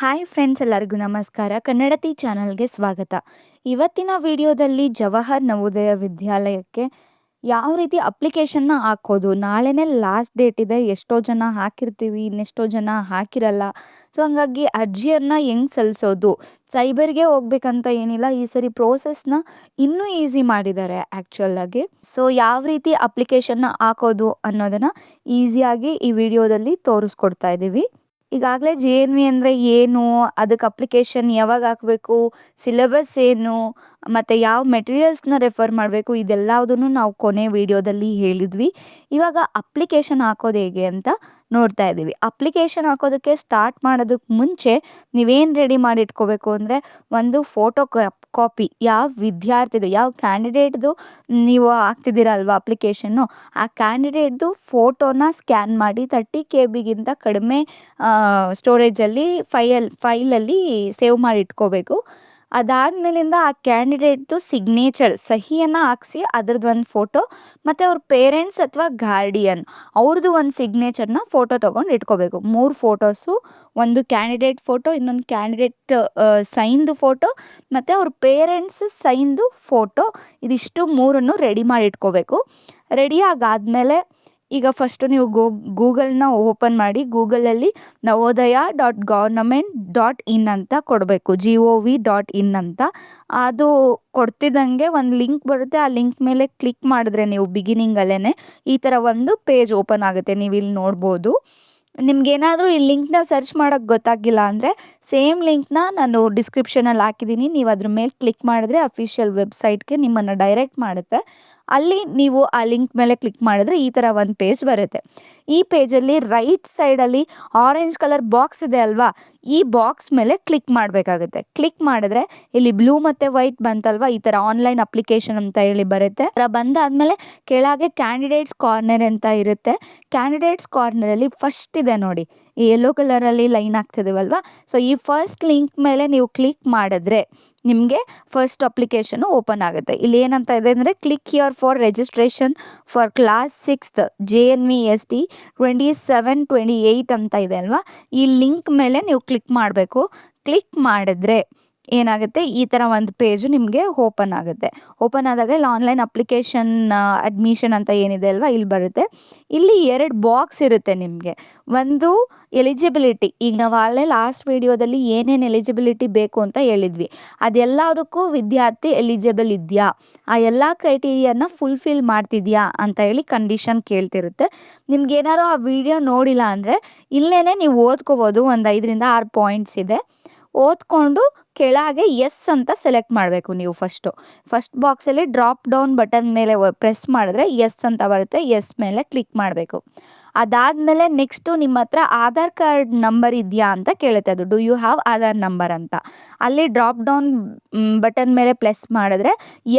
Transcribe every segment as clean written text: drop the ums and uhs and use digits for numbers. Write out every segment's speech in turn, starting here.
Hi friends, ಎಲ್ಲರಿಗೂ ನಮಸ್ಕಾರ. ಕನ್ನಡತಿ ಚಾನಲ್ಗೆ ಸ್ವಾಗತ. ಇವತ್ತಿನ ವಿಡಿಯೋದಲ್ಲಿ ಜವಾಹರ್ ನವೋದಯ ವಿದ್ಯಾಲಯಕ್ಕೆ ಯಾವ ರೀತಿ ಅಪ್ಲಿಕೇಶನ್ನ ಹಾಕೋದು, ನಾಳೆನೇ ಲಾಸ್ಟ್ ಡೇಟ್ ಇದೆ. ಎಷ್ಟೋ ಜನ ಹಾಕಿರ್ತೀವಿ, ಇನ್ನೆಷ್ಟೋ ಜನ ಹಾಕಿರಲ್ಲ. ಸೊ ಹಂಗಾಗಿ ಅರ್ಜಿಯನ್ನು ಹೆಂಗೆ ಸಲ್ಲಿಸೋದು, ಸೈಬರ್ಗೆ ಹೋಗ್ಬೇಕಂತ ಏನಿಲ್ಲ, ಈ ಸರಿ ಪ್ರೋಸೆಸ್ನ ಇನ್ನೂ ಈಸಿ ಮಾಡಿದ್ದಾರೆ ಆ್ಯಕ್ಚುಲಾಗಿ. ಸೊ ಯಾವ ರೀತಿ ಅಪ್ಲಿಕೇಶನ್ನ ಹಾಕೋದು ಅನ್ನೋದನ್ನು ಈಸಿಯಾಗಿ ಈ ವಿಡಿಯೋದಲ್ಲಿ ತೋರಿಸ್ಕೊಡ್ತಾ ಇದ್ದೀವಿ. ಈಗಾಗಲೇ JNV ಅಂದರೆ ಏನು, ಅದಕ್ಕೆ ಅಪ್ಲಿಕೇಶನ್ ಯಾವಾಗ ಹಾಕಬೇಕು, ಸಿಲೆಬಸ್ ಏನು, ಮತ್ತು ಯಾವ ಮೆಟೀರಿಯಲ್ಸ್ನ ರೆಫರ್ ಮಾಡಬೇಕು, ಇದೆಲ್ಲದನ್ನು ನಾವು ಕೊನೆ ವಿಡಿಯೋದಲ್ಲಿ ಹೇಳಿದ್ವಿ. ಇವಾಗ ಅಪ್ಲಿಕೇಶನ್ ಹಾಕೋದು ಹೇಗೆ ಅಂತ ನೋಡ್ತಾ ಇದ್ದೀವಿ. ಅಪ್ಲಿಕೇಶನ್ ಹಾಕೋದಕ್ಕೆ ಸ್ಟಾರ್ಟ್ ಮಾಡೋದಕ್ಕೆ ಮುಂಚೆ ನೀವೇನು ರೆಡಿ ಮಾಡಿ ಇಟ್ಕೋಬೇಕು ಅಂದರೆ, ಒಂದು ಫೋಟೋ ಕಾಪಿ, ಯಾವ ವಿದ್ಯಾರ್ಥಿದು, ಯಾವ ಕ್ಯಾಂಡಿಡೇಟ್ದು ನೀವು ಹಾಕ್ತಿದ್ದೀರಲ್ವ ಅಪ್ಲಿಕೇಶನ್ನು, ಆ ಕ್ಯಾಂಡಿಡೇಟ್ದು ಫೋಟೋನ ಸ್ಕ್ಯಾನ್ ಮಾಡಿ 30 KB ಕಡಿಮೆ ಸ್ಟೋರೇಜಲ್ಲಿ ಫೈಲಲ್ಲಿ ಸೇವ್ ಮಾಡಿ ಇಟ್ಕೋಬೇಕು. ಅದಾದಮೇಲಿಂದ ಆ ಕ್ಯಾಂಡಿಡೇಟ್ದು ಸಿಗ್ನೇಚರ್, ಸಹಿಯನ್ನು ಹಾಕ್ಸಿ ಅದರದ್ದು ಒಂದು ಫೋಟೋ, ಮತ್ತು ಅವ್ರ ಪೇರೆಂಟ್ಸ್ ಅಥವಾ ಗಾರ್ಡಿಯನ್ ಅವ್ರದ್ದು ಒಂದು ಸಿಗ್ನೇಚರ್ನ ಫೋಟೋ ತೊಗೊಂಡು ಇಟ್ಕೋಬೇಕು. 3 ಫೋಟೋಸು, ಒಂದು ಕ್ಯಾಂಡಿಡೇಟ್ ಫೋಟೋ, ಇನ್ನೊಂದು ಕ್ಯಾಂಡಿಡೇಟ್ ಸೈನ್ದು ಫೋಟೋ, ಮತ್ತು ಅವ್ರ ಪೇರೆಂಟ್ಸ್ ಸೈನ್ದು ಫೋಟೋ. ಇದಿಷ್ಟು 3 ರೆಡಿ ಮಾಡಿ ಇಟ್ಕೋಬೇಕು. ರೆಡಿ ಆಗಾದಮೇಲೆ ಈಗ ಫಸ್ಟು ನೀವು ಗೂಗಲ್ನ ಓಪನ್ ಮಾಡಿ, ಗೂಗಲಲ್ಲಿ navodaya.government.in ಅಂತ ಕೊಡಬೇಕು, gov.in ಅಂತ. ಅದು ಕೊಡ್ತಿದ್ದಂಗೆ ಒಂದು ಲಿಂಕ್ ಬರುತ್ತೆ. ಆ ಲಿಂಕ್ ಮೇಲೆ ಕ್ಲಿಕ್ ಮಾಡಿದ್ರೆ ನೀವು ಬಿಗಿನಿಂಗಲ್ಲೇ ಈ ಥರ ಒಂದು ಪೇಜ್ ಓಪನ್ ಆಗುತ್ತೆ. ನೀವು ಇಲ್ಲಿ ನೋಡ್ಬೋದು. ನಿಮ್ಗೇನಾದರೂ ಈ ಲಿಂಕ್ನ ಸರ್ಚ್ ಮಾಡೋಕ್ಕೆ ಗೊತ್ತಾಗಿಲ್ಲ ಅಂದರೆ ಸೇಮ್ ಲಿಂಕ್ನ ನಾನು ಡಿಸ್ಕ್ರಿಪ್ಷನಲ್ಲಿ ಹಾಕಿದ್ದೀನಿ. ನೀವು ಅದ್ರ ಮೇಲೆ ಕ್ಲಿಕ್ ಮಾಡಿದ್ರೆ ಅಫಿಷಿಯಲ್ ವೆಬ್ಸೈಟ್ಗೆ ನಿಮ್ಮನ್ನು ಡೈರೆಕ್ಟ್ ಮಾಡುತ್ತೆ. ಅಲ್ಲಿ ನೀವು ಆ ಲಿಂಕ್ ಮೇಲೆ ಕ್ಲಿಕ್ ಮಾಡಿದ್ರೆ ಈ ಥರ ಒಂದು ಪೇಜ್ ಬರುತ್ತೆ. ಈ ಪೇಜಲ್ಲಿ ರೈಟ್ ಸೈಡಲ್ಲಿ ಆರೆಂಜ್ ಕಲರ್ ಬಾಕ್ಸ್ ಇದೆ ಅಲ್ವಾ, ಈ ಬಾಕ್ಸ್ ಮೇಲೆ ಕ್ಲಿಕ್ ಮಾಡಬೇಕಾಗುತ್ತೆ. ಕ್ಲಿಕ್ ಮಾಡಿದ್ರೆ ಇಲ್ಲಿ ಬ್ಲೂ ಮತ್ತು ವೈಟ್ ಬಂತಲ್ವಾ, ಈ ಥರ ಆನ್ಲೈನ್ ಅಪ್ಲಿಕೇಶನ್ ಅಂತ ಹೇಳಿ ಬರುತ್ತೆ. ಬಂದಾದಮೇಲೆ ಕೆಳಗೆ ಕ್ಯಾಂಡಿಡೇಟ್ಸ್ ಕಾರ್ನರ್ ಅಂತ ಇರುತ್ತೆ. ಕ್ಯಾಂಡಿಡೇಟ್ಸ್ ಕಾರ್ನರಲ್ಲಿ ಫಸ್ಟ್ ಇದೆ ನೋಡಿ, ಈ ಯೆಲ್ಲೋ ಕಲರಲ್ಲಿ ಲೈನ್ ಆಗ್ತಿದೆವಲ್ವಾ, ಸೊ ಈ ಫಸ್ಟ್ ಲಿಂಕ್ ಮೇಲೆ ನೀವು ಕ್ಲಿಕ್ ಮಾಡಿದ್ರೆ ನಿಮಗೆ ಫಸ್ಟ್ ಅಪ್ಲಿಕೇಶನು ಓಪನ್ ಆಗುತ್ತೆ. ಇಲ್ಲಿ ಏನಂತ ಇದೆ ಅಂದರೆ, click here for registration for class 6th JNVST 2728 ಅಂತ ಇದೆ ಅಲ್ವಾ, ಈ ಲಿಂಕ್ ಮೇಲೆ ನೀವು ಕ್ಲಿಕ್ ಮಾಡಬೇಕು. ಕ್ಲಿಕ್ ಮಾಡಿದ್ರೆ ಏನಾಗುತ್ತೆ, ಈ ಥರ ಒಂದು ಪೇಜು ನಿಮಗೆ ಓಪನ್ ಆಗುತ್ತೆ. ಓಪನ್ ಆದಾಗ ಇಲ್ಲಿ ಆನ್ಲೈನ್ ಅಪ್ಲಿಕೇಶನ್ ಅಡ್ಮಿಷನ್ ಅಂತ ಏನಿದೆ ಅಲ್ವಾ, ಇಲ್ಲಿ ಬರುತ್ತೆ. ಇಲ್ಲಿ 2 ಬಾಕ್ಸ್ ಇರುತ್ತೆ ನಿಮಗೆ. ಒಂದು ಎಲಿಜಿಬಿಲಿಟಿ, ಈಗ ನಾವು ಅಲ್ಲೇ ಲಾಸ್ಟ್ ವಿಡಿಯೋದಲ್ಲಿ ಏನೇನು ಎಲಿಜಿಬಿಲಿಟಿ ಬೇಕು ಅಂತ ಹೇಳಿದ್ವಿ, ಅದೆಲ್ಲದಕ್ಕೂ ವಿದ್ಯಾರ್ಥಿ ಎಲಿಜಿಬಲ್ ಇದೆಯಾ, ಆ ಎಲ್ಲ ಕ್ರೈಟೀರಿಯಾನ ಫುಲ್ಫಿಲ್ ಮಾಡ್ತಿದ್ಯಾ ಅಂತ ಹೇಳಿ ಕಂಡೀಷನ್ ಕೇಳ್ತಿರುತ್ತೆ. ನಿಮ್ಗೇನಾರು ಆ ವಿಡಿಯೋ ನೋಡಿಲ್ಲ ಅಂದರೆ ಇಲ್ಲೇ ನೀವು ಓದ್ಕೋಬೋದು. ಒಂದು 5ರಿಂದ 6 ಪಾಯಿಂಟ್ಸ್ ಇದೆ. ಓದ್ಕೊಂಡು ಕೆಳಗೆ ಎಸ್ ಅಂತ ಸೆಲೆಕ್ಟ್ ಮಾಡಬೇಕು. ನೀವು ಫಸ್ಟ್ ಬಾಕ್ಸಲ್ಲಿ ಡ್ರಾಪ್ ಡೌನ್ ಬಟನ್ ಮೇಲೆ ಪ್ರೆಸ್ ಮಾಡಿದ್ರೆ ಎಸ್ ಅಂತ ಬರುತ್ತೆ. ಎಸ್ ಮೇಲೆ ಕ್ಲಿಕ್ ಮಾಡಬೇಕು. ಅದಾದಮೇಲೆ ನೆಕ್ಸ್ಟು ನಿಮ್ಮ ಹತ್ರ ಆಧಾರ್ ಕಾರ್ಡ್ ನಂಬರ್ ಇದೆಯಾ ಅಂತ ಕೇಳುತ್ತೆ. ಅದು do you have Aadhaar number ಅಂತ. ಅಲ್ಲಿ ಡ್ರಾಪ್ ಡೌನ್ ಬಟನ್ ಮೇಲೆ ಪ್ರೆಸ್ ಮಾಡಿದ್ರೆ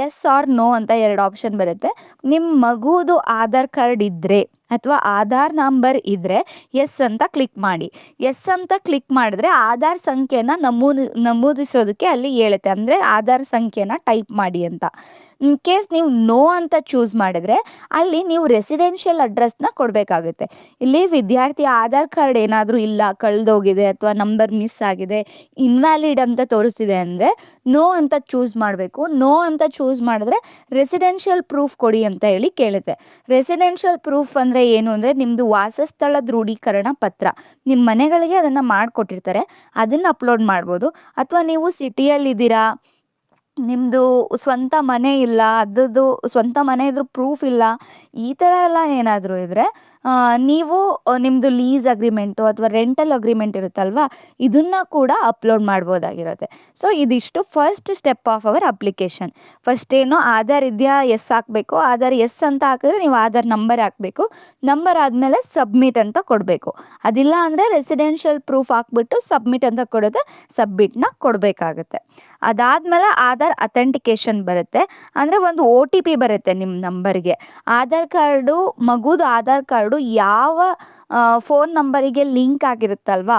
ಎಸ್ ಆರ್ ನೋ ಅಂತ 2 ಆಪ್ಷನ್ ಬರುತ್ತೆ. ನಿಮ್ಮ ಮಗುದು ಆಧಾರ್ ಕಾರ್ಡ್ ಇದ್ದರೆ ಅಥವಾ ಆಧಾರ್ ನಂಬರ್ ಇದ್ದರೆ ಎಸ್ ಅಂತ ಕ್ಲಿಕ್ ಮಾಡಿ. ಎಸ್ ಅಂತ ಕ್ಲಿಕ್ ಮಾಡಿದ್ರೆ ಆಧಾರ್ ಸಂಖ್ಯೆನ ನಮೂದಿಸೋದಕ್ಕೆ ಅಲ್ಲಿ ಹೇಳುತ್ತೆ, ಅಂದರೆ ಆಧಾರ್ ಸಂಖ್ಯೆನ ಟೈಪ್ ಮಾಡಿ ಅಂತ. ಇನ್ ಕೇಸ್ ನೀವು ನೋ ಅಂತ ಚೂಸ್ ಮಾಡಿದ್ರೆ ಅಲ್ಲಿ ನೀವು ರೆಸಿಡೆನ್ಷಿಯಲ್ ಅಡ್ರೆಸ್ನ ಕೊಡಬೇಕಾಗುತ್ತೆ. ಇಲ್ಲಿ ವಿದ್ಯಾರ್ಥಿ ಆಧಾರ್ ಕಾರ್ಡ್ ಏನಾದರೂ ಇಲ್ಲ, ಕಳೆದೋಗಿದೆ ಅಥವಾ ನಂಬರ್ ಮಿಸ್ ಆಗಿದೆ, ಇನ್ವ್ಯಾಲಿಡ್ ಅಂತ ತೋರಿಸ್ತಿದೆ ಅಂದರೆ ನೋ ಅಂತ ಚೂಸ್ ಮಾಡಬೇಕು. ನೋ ಅಂತ ಚೂಸ್ ಮಾಡಿದ್ರೆ ರೆಸಿಡೆನ್ಷಿಯಲ್ ಪ್ರೂಫ್ ಕೊಡಿ ಅಂತ ಹೇಳಿ ಕೇಳುತ್ತೆ. ರೆಸಿಡೆನ್ಷಿಯಲ್ ಪ್ರೂಫ್ ಅಂದರೆ ಏನು ಅಂದರೆ, ನಿಮ್ಮದು ವಾಸಸ್ಥಳ ದೃಢೀಕರಣ ಪತ್ರ, ನಿಮ್ಮ ಮನೆಗಳಿಗೆ ಅದನ್ನು ಮಾಡಿಕೊಟ್ಟಿರ್ತಾರೆ, ಅದನ್ನು ಅಪ್ಲೋಡ್ ಮಾಡ್ಬೋದು. ಅಥವಾ ನೀವು ಸಿಟಿಯಲ್ಲಿದ್ದೀರಾ, ನಿಮ್ಮದು ಸ್ವಂತ ಮನೆ ಇಲ್ಲ, ಅದರದ್ದು ಸ್ವಂತ ಮನೆ ಇದ್ರೂ ಪ್ರೂಫ್ ಇಲ್ಲ, ಈ ಥರ ಎಲ್ಲ ಏನಾದರೂ ಇದ್ದರೆ ನೀವು ನಿಮ್ಮದು ಲೀಸ್ ಅಗ್ರಿಮೆಂಟು ಅಥವಾ ರೆಂಟಲ್ ಅಗ್ರಿಮೆಂಟ್ ಇರುತ್ತಲ್ವ, ಇದನ್ನು ಕೂಡ ಅಪ್ಲೋಡ್ ಮಾಡ್ಬೋದಾಗಿರುತ್ತೆ. ಸೊ ಇದಿಷ್ಟು first step of our application. First ಏನು, ಆಧಾರ್ ಇದೆಯಾ, ಎಸ್ ಹಾಕಬೇಕು. ಆಧಾರ್ ಎಸ್ ಅಂತ ಹಾಕಿದ್ರೆ ನೀವು ಆಧಾರ್ ನಂಬರ್ ಹಾಕಬೇಕು. ನಂಬರ್ ಆದಮೇಲೆ ಸಬ್ಮಿಟ್ ಅಂತ ಕೊಡಬೇಕು. ಅದಿಲ್ಲ ಅಂದರೆ ರೆಸಿಡೆನ್ಷಿಯಲ್ ಪ್ರೂಫ್ ಹಾಕ್ಬಿಟ್ಟು ಸಬ್ಮಿಟ್ ಅಂತ ಕೊಡೋದು, ಸಬ್ಮಿಟ್ನ ಕೊಡಬೇಕಾಗುತ್ತೆ. ಅದಾದಮೇಲೆ ಆಧಾರ್ ಅಥೆಂಟಿಕೇಷನ್ ಬರುತ್ತೆ, ಅಂದರೆ ಒಂದು OTP ಬರುತ್ತೆ ನಿಮ್ಮ ನಂಬರ್ಗೆ. ಆಧಾರ್ ಕಾರ್ಡು, ಮಗುದು ಆಧಾರ್ ಕಾರ್ಡು ಯಾವ ಫೋನ್ ನಂಬರಿಗೆ ಲಿಂಕ್ ಆಗಿರುತ್ತಲ್ವಾ,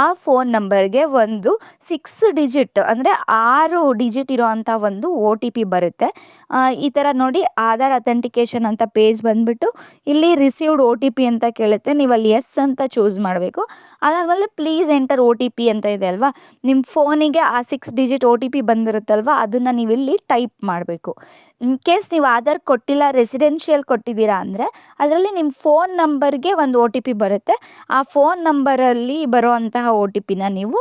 ಆ ಫೋನ್ ನಂಬರ್ಗೆ ಒಂದು 6 ಡಿಜಿಟ್ ಅಂದರೆ 6 ಡಿಜಿಟ್ ಇರೋವಂಥ ಒಂದು OTP ಬರುತ್ತೆ. ಈ ಥರ ನೋಡಿ ಆಧಾರ್ ಅಥೆಂಟಿಕೇಶನ್ ಅಂತ ಪೇಜ್ ಬಂದುಬಿಟ್ಟು ಇಲ್ಲಿ ರಿಸೀವ್ಡ್ OTP ಅಂತ ಕೇಳುತ್ತೆ. ನೀವು ಅಲ್ಲಿ ಎಸ್ ಅಂತ ಚೂಸ್ ಮಾಡಬೇಕು. ಅದಾದಮೇಲೆ ಪ್ಲೀಸ್ ಎಂಟರ್ OTP ಅಂತ ಇದೆ ಅಲ್ವಾ, ನಿಮ್ಮ ಫೋನಿಗೆ ಆ 6 ಡಿಜಿಟ್ OTP ಬಂದಿರುತ್ತಲ್ವ, ಅದನ್ನು ನೀವು ಇಲ್ಲಿ ಟೈಪ್ ಮಾಡಬೇಕು. ಇನ್ ಕೇಸ್ ನೀವು ಆಧಾರ್ ಕೊಟ್ಟಿಲ್ಲ, ರೆಸಿಡೆನ್ಷಿಯಲ್ ಕೊಟ್ಟಿದ್ದೀರಾ ಅಂದರೆ ಅದರಲ್ಲಿ ನಿಮ್ಮ ಫೋನ್ ನಂಬರ್ಗೆ ಒಂದು OTP ಬರುತ್ತೆ. ಆ ಫೋನ್ ನಂಬರಲ್ಲಿ ಬರುವಂತಹ OTPನ ನೀವು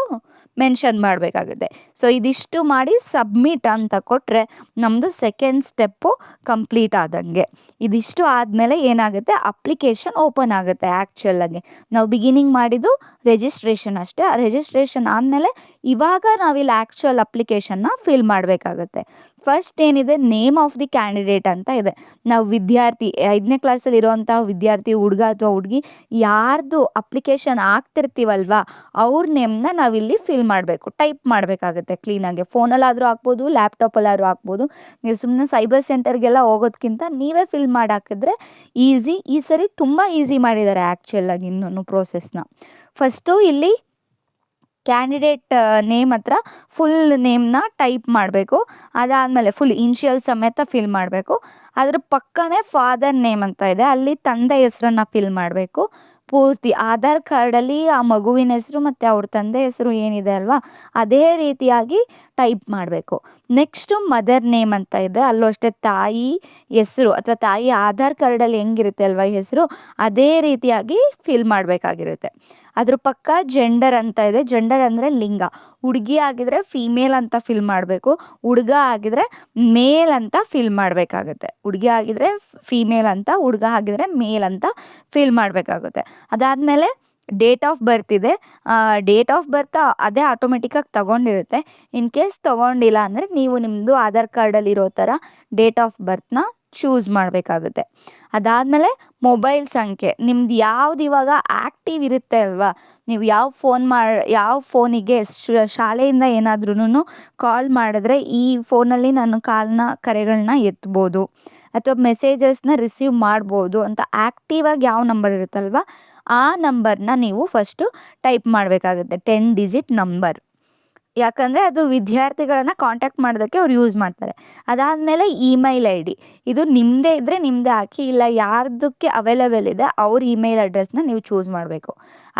ಮೆನ್ಷನ್ ಮಾಡಬೇಕಾಗುತ್ತೆ. ಸೊ ಇದಿಷ್ಟು ಮಾಡಿ ಸಬ್ಮಿಟ್ ಅಂತ ಕೊಟ್ಟರೆ ನಮ್ಮದು ಸೆಕೆಂಡ್ ಸ್ಟೆಪ್ಪು ಕಂಪ್ಲೀಟ್ ಆದಂಗೆ. ಇದಿಷ್ಟು ಆದಮೇಲೆ ಏನಾಗುತ್ತೆ, ಅಪ್ಲಿಕೇಶನ್ ಓಪನ್ ಆಗುತ್ತೆ. ಆ್ಯಕ್ಚುಲಾಗಿ ನಾವು ಬಿಗಿನಿಂಗ್ ಮಾಡಿದ್ದು ರಿಜಿಸ್ಟ್ರೇಷನ್ ಅಷ್ಟೇ. ಆ ರಿಜಿಸ್ಟ್ರೇಷನ್ ಆದಮೇಲೆ ಇವಾಗ ನಾವಿಲ್ಲಿ ಆ್ಯಕ್ಚುಯಲ್ ಅಪ್ಲಿಕೇಶನ್ನ ಫಿಲ್ ಮಾಡಬೇಕಾಗುತ್ತೆ. ಫಸ್ಟ್ ಏನಿದೆ, ನೇಮ್ ಆಫ್ ದಿ ಕ್ಯಾಂಡಿಡೇಟ್ ಅಂತ ಇದೆ. ನಾವು ವಿದ್ಯಾರ್ಥಿ 5ನೇ ಕ್ಲಾಸಲ್ಲಿ ಇರೋವಂಥ ವಿದ್ಯಾರ್ಥಿ ಹುಡುಗ ಅಥವಾ ಹುಡುಗಿ ಯಾರ್ದು ಅಪ್ಲಿಕೇಶನ್ ಆಗ್ತಿರ್ತೀವಲ್ವ ಅವ್ರ ನೇಮ್ನ ನಾವಿಲ್ಲಿ ಫಿಲ್ ಮಾಡಬೇಕು, ಟೈಪ್ ಮಾಡಬೇಕಾಗುತ್ತೆ ಕ್ಲೀನಾಗಿ. ಫೋನಲ್ಲಾದರೂ ಹಾಕ್ಬೋದು, ಲ್ಯಾಪ್ಟಾಪಲ್ಲಾದರೂ ಹಾಕ್ಬೋದು. ನೀವು ಸುಮ್ಮನೆ ಸೈಬರ್ ಸೆಂಟರ್ಗೆಲ್ಲ ಹೋಗೋದಕ್ಕಿಂತ ನೀವೇ ಫಿಲ್ ಮಾಡಿ ಹಾಕಿದ್ರೆ ಈಸಿ. ಈ ಸರಿ ತುಂಬ ಈಸಿ ಮಾಡಿದ್ದಾರೆ ಆ್ಯಕ್ಚುಲಾಗಿ ಇನ್ನೂ ಪ್ರೋಸೆಸ್ನ. ಫಸ್ಟು ಇಲ್ಲಿ ಕ್ಯಾಂಡಿಡೇಟ್ ನೇಮ್ ಹತ್ರ ಫುಲ್ ನೇಮ್ನ ಟೈಪ್ ಮಾಡಬೇಕು. ಅದಾದಮೇಲೆ ಫುಲ್ ಇನ್ಷಿಯಲ್ ಸಮೇತ ಫಿಲ್ ಮಾಡಬೇಕು. ಅದ್ರ ಪಕ್ಕನೇ ಫಾದರ್ ನೇಮ್ ಅಂತ ಇದೆ, ಅಲ್ಲಿ ತಂದೆ ಹೆಸರನ್ನು ಫಿಲ್ ಮಾಡಬೇಕು. ಪೂರ್ತಿ ಆಧಾರ್ ಕಾರ್ಡಲ್ಲಿ ಆ ಮಗುವಿನ ಹೆಸರು ಮತ್ತು ಅವ್ರ ತಂದೆ ಹೆಸರು ಏನಿದೆ ಅಲ್ವಾ, ಅದೇ ರೀತಿಯಾಗಿ ಟೈಪ್ ಮಾಡಬೇಕು. ನೆಕ್ಸ್ಟು ಮದರ್ ನೇಮ್ ಅಂತ ಇದೆ, ಅಲ್ಲೂ ಅಷ್ಟೇ ತಾಯಿ ಹೆಸರು ಅಥವಾ ತಾಯಿ ಆಧಾರ್ ಕಾರ್ಡಲ್ಲಿ ಹೆಂಗಿರುತ್ತೆ ಅಲ್ವಾ ಹೆಸರು, ಅದೇ ರೀತಿಯಾಗಿ ಫಿಲ್ ಮಾಡಬೇಕಾಗಿರುತ್ತೆ. ಅದ್ರ ಪಕ್ಕ ಜೆಂಡರ್ ಅಂತ ಇದೆ. ಜೆಂಡರ್ ಅಂದರೆ ಲಿಂಗ. ಹುಡುಗಿ ಆಗಿದ್ರೆ ಫೀಮೇಲ್ ಅಂತ ಫಿಲ್ ಮಾಡಬೇಕು, ಹುಡುಗ ಆಗಿದ್ರೆ ಮೇಲ್ ಅಂತ ಫಿಲ್ ಮಾಡಬೇಕಾಗುತ್ತೆ. ಹುಡುಗಿ ಆಗಿದ್ರೆ ಫೀಮೇಲ್ ಅಂತ, ಹುಡುಗ ಆಗಿದ್ರೆ ಮೇಲ್ ಅಂತ ಫಿಲ್ ಮಾಡಬೇಕಾಗುತ್ತೆ. ಅದಾದಮೇಲೆ ಡೇಟ್ ಆಫ್ ಬರ್ತ್ ಇದೆ. ಡೇಟ್ ಆಫ್ ಬರ್ತ್ ಅದೇ ಆಟೋಮೆಟಿಕ್ಕಾಗಿ ತಗೊಂಡಿರುತ್ತೆ. ಇನ್ ಕೇಸ್ ತೊಗೊಂಡಿಲ್ಲ ಅಂದರೆ ನೀವು ನಿಮ್ಮದು ಆಧಾರ್ ಕಾರ್ಡಲ್ಲಿರೋ ಥರ ಡೇಟ್ ಆಫ್ ಬರ್ತ್ನ ಚೂಸ್ ಮಾಡಬೇಕಾಗುತ್ತೆ. ಅದಾದಮೇಲೆ ಮೊಬೈಲ್ ಸಂಖ್ಯೆ ನಿಮ್ದು ಯಾವ್ದು ಇವಾಗ ಆ್ಯಕ್ಟಿವ್ ಇರುತ್ತೆ ಅಲ್ವಾ, ನೀವು ಯಾವ ಫೋನಿಗೆ ಶಾಲೆಯಿಂದ ಏನಾದ್ರೂ ಕಾಲ್ ಮಾಡಿದ್ರೆ ಈ ಫೋನಲ್ಲಿ ನಾನು ಕರೆಗಳನ್ನ ಎತ್ಬೋದು ಅಥವಾ ಮೆಸೇಜಸ್ನ ರಿಸೀವ್ ಮಾಡ್ಬೋದು ಅಂತ ಆ್ಯಕ್ಟಿವ್ ಆಗಿ ಯಾವ ನಂಬರ್ ಇರುತ್ತಲ್ವ ಆ ನಂಬರ್ನ ನೀವು ಫಸ್ಟು ಟೈಪ್ ಮಾಡಬೇಕಾಗುತ್ತೆ, 10 ಡಿಜಿಟ್ ನಂಬರ್. ಯಾಕಂದರೆ ಅದು ವಿದ್ಯಾರ್ಥಿಗಳನ್ನು ಕಾಂಟ್ಯಾಕ್ಟ್ ಮಾಡೋದಕ್ಕೆ ಅವ್ರು ಯೂಸ್ ಮಾಡ್ತಾರೆ. ಅದಾದಮೇಲೆ ಇಮೇಲ್ ID, ಇದು ನಿಮ್ಮದೇ ಇದ್ದರೆ ನಿಮ್ಮದೇ ಹಾಕಿ, ಇಲ್ಲ ಯಾರ್ದಕ್ಕೆ ಅವೈಲೇಬಲ್ ಇದೆ ಅವ್ರ ಇಮೇಲ್ ಅಡ್ರೆಸ್ನ ನೀವು ಚೂಸ್ ಮಾಡಬೇಕು.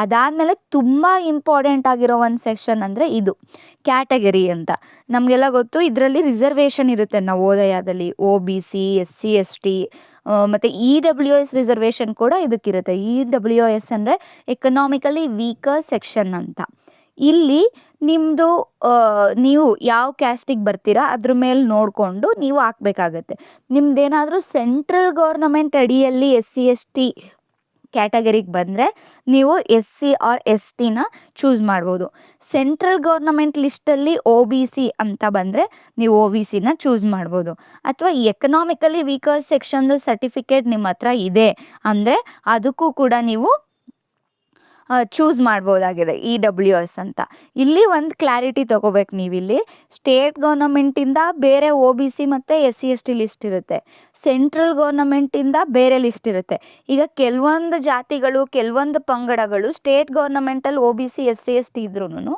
ಅದಾದಮೇಲೆ ತುಂಬ ಇಂಪಾರ್ಟೆಂಟ್ ಆಗಿರೋ ಒಂದು ಸೆಕ್ಷನ್ ಅಂದರೆ ಇದು ಕ್ಯಾಟಗರಿ ಅಂತ. ನಮಗೆಲ್ಲ ಗೊತ್ತು, ಇದರಲ್ಲಿ ರಿಸರ್ವೇಷನ್ ಇರುತ್ತೆ ನವೋದಯದಲ್ಲಿ. OBC, SC ST ಮತ್ತು EWS ರಿಸರ್ವೇಷನ್ ಕೂಡ ಇದಕ್ಕಿರುತ್ತೆ. EWS ಅಂದರೆ ಎಕನಾಮಿಕಲಿ ವೀಕರ್ ಸೆಕ್ಷನ್ ಅಂತ. ಇಲ್ಲಿ ನಿಮ್ಮದು ನೀವು ಯಾವ ಕ್ಯಾಸ್ಟಿಗೆ ಬರ್ತೀರಾ ಅದ್ರ ಮೇಲೆ ನೋಡಿಕೊಂಡು ನೀವು ಹಾಕಬೇಕಾಗತ್ತೆ. ನಿಮ್ಮದೇನಾದರೂ ಸೆಂಟ್ರಲ್ ಗೌರ್ನಮೆಂಟ್ ಅಡಿಯಲ್ಲಿ SC ST ಕ್ಯಾಟಗರಿಗೆ ಬಂದರೆ ನೀವು SC ಆರ್ STನ ಚೂಸ್ ಮಾಡ್ಬೋದು. ಸೆಂಟ್ರಲ್ ಗೌರ್ನಮೆಂಟ್ ಲಿಸ್ಟಲ್ಲಿ OBC ಅಂತ ಬಂದರೆ ನೀವು OBCನ ಚೂಸ್ ಮಾಡ್ಬೋದು. ಅಥವಾ ಎಕನಾಮಿಕಲಿ ವೀಕರ್ ಸೆಕ್ಷನ್ದು ಸರ್ಟಿಫಿಕೇಟ್ ನಿಮ್ಮ ಹತ್ರ ಇದೆ ಅಂದರೆ ಅದಕ್ಕೂ ಕೂಡ ನೀವು ಚೂಸ್ ಮಾಡ್ಬೋದಾಗಿದೆ, EWS ಅಂತ. ಇಲ್ಲಿ ಒಂದು ಕ್ಲಾರಿಟಿ ತೊಗೋಬೇಕು ನೀವಿಲ್ಲಿ. ಸ್ಟೇಟ್ ಗೌರ್ನಮೆಂಟಿಂದ ಬೇರೆ OBC ಮತ್ತು SC ST ಲಿಸ್ಟ್ ಇರುತ್ತೆ, ಸೆಂಟ್ರಲ್ ಗೌರ್ನಮೆಂಟಿಂದ ಬೇರೆ ಲಿಸ್ಟ್ ಇರುತ್ತೆ. ಈಗ ಕೆಲವೊಂದು ಜಾತಿಗಳು, ಕೆಲವೊಂದು ಪಂಗಡಗಳು ಸ್ಟೇಟ್ ಗೌರ್ನಮೆಂಟಲ್ಲಿ OBC SC ST ಇದ್ರೂ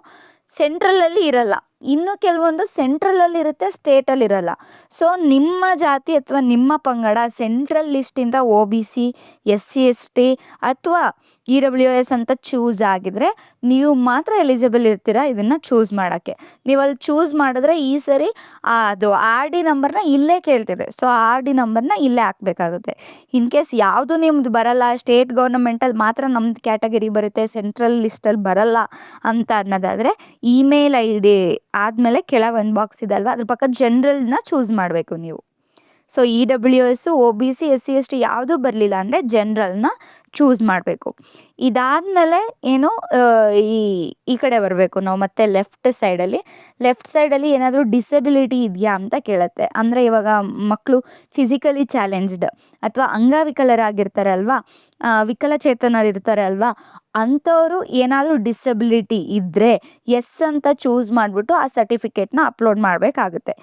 ಸೆಂಟ್ರಲಲ್ಲಿ ಇರಲ್ಲ. ಇನ್ನು ಕೆಲವೊಂದು ಸೆಂಟ್ರಲಲ್ಲಿ ಇರುತ್ತೆ, ಸ್ಟೇಟಲ್ಲಿ ಇರಲ್ಲ. ಸೊ ನಿಮ್ಮ ಜಾತಿ ಅಥವಾ ನಿಮ್ಮ ಪಂಗಡ ಸೆಂಟ್ರಲ್ ಲಿಸ್ಟಿಂದ OBC, SC ST ಅಥವಾ EWS ಅಂತ ಚೂಸ್ ಆಗಿದ್ರೆ ನೀವು ಮಾತ್ರ ಎಲಿಜಿಬಲ್ ಇರ್ತೀರಾ ಇದನ್ನು ಚೂಸ್ ಮಾಡೋಕ್ಕೆ. ನೀವು ಅಲ್ಲಿ ಚೂಸ್ ಮಾಡಿದ್ರೆ ಈ ಸರಿ ಅದು RD ನಂಬರ್ನ ಇಲ್ಲೇ ಕೇಳ್ತಿದೆ. ಸೊ RD ನಂಬರ್ನ ಇಲ್ಲೇ ಹಾಕಬೇಕಾಗುತ್ತೆ. ಇನ್ ಕೇಸ್ ಯಾವುದು ನಿಮ್ದು ಬರಲ್ಲ, ಸ್ಟೇಟ್ ಗೌರ್ನಮೆಂಟಲ್ಲಿ ಮಾತ್ರ ನಮ್ಮದು ಕ್ಯಾಟಗರಿ ಬರುತ್ತೆ, ಸೆಂಟ್ರಲ್ ಲಿಸ್ಟಲ್ಲಿ ಬರಲ್ಲ ಅಂತ ಅನ್ನೋದಾದರೆ ಇಮೇಲ್ ID ಆದಮೇಲೆ ಕೆಳಗೆ ಒಂದು ಬಾಕ್ಸ್ ಇದಲ್ವ ಅದ್ರ ಪಕ್ಕ ಜನರಲ್ನ ಚೂಸ್ ಮಾಡಬೇಕು ನೀವು. So EWS, OBC, SC ST ಯಾವುದೂ ಬರಲಿಲ್ಲ ಅಂದರೆ ಜನರಲ್ನ ಚೂಸ್ ಮಾಡಬೇಕು. ಇದಾದಮೇಲೆ ಏನು ಈ ಕಡೆ ಬರಬೇಕು ನಾವು ಮತ್ತೆ ಲೆಫ್ಟ್ ಸೈಡಲ್ಲಿ ಏನಾದರೂ ಡಿಸೆಬಿಲಿಟಿ ಇದೆಯಾ ಅಂತ ಕೇಳುತ್ತೆ. ಅಂದರೆ ಇವಾಗ ಮಕ್ಕಳು ಫಿಸಿಕಲಿ ಚಾಲೆಂಜ್ಡ್ ಅಥವಾ ಅಂಗವಿಕಲರಾಗಿರ್ತಾರೆ ಅಲ್ವಾ, ವಿಕಲಚೇತನರು ಇರ್ತಾರೆ ಅಲ್ವಾ, ಅಂಥವರು ಏನಾದರೂ ಡಿಸೆಬಿಲಿಟಿ ಇದ್ದರೆ ಎಸ್ ಅಂತ ಚೂಸ್ ಮಾಡಿಬಿಟ್ಟು ಆ ಸರ್ಟಿಫಿಕೇಟ್ನ ಅಪ್ಲೋಡ್ ಮಾಡಬೇಕಾಗುತ್ತೆ.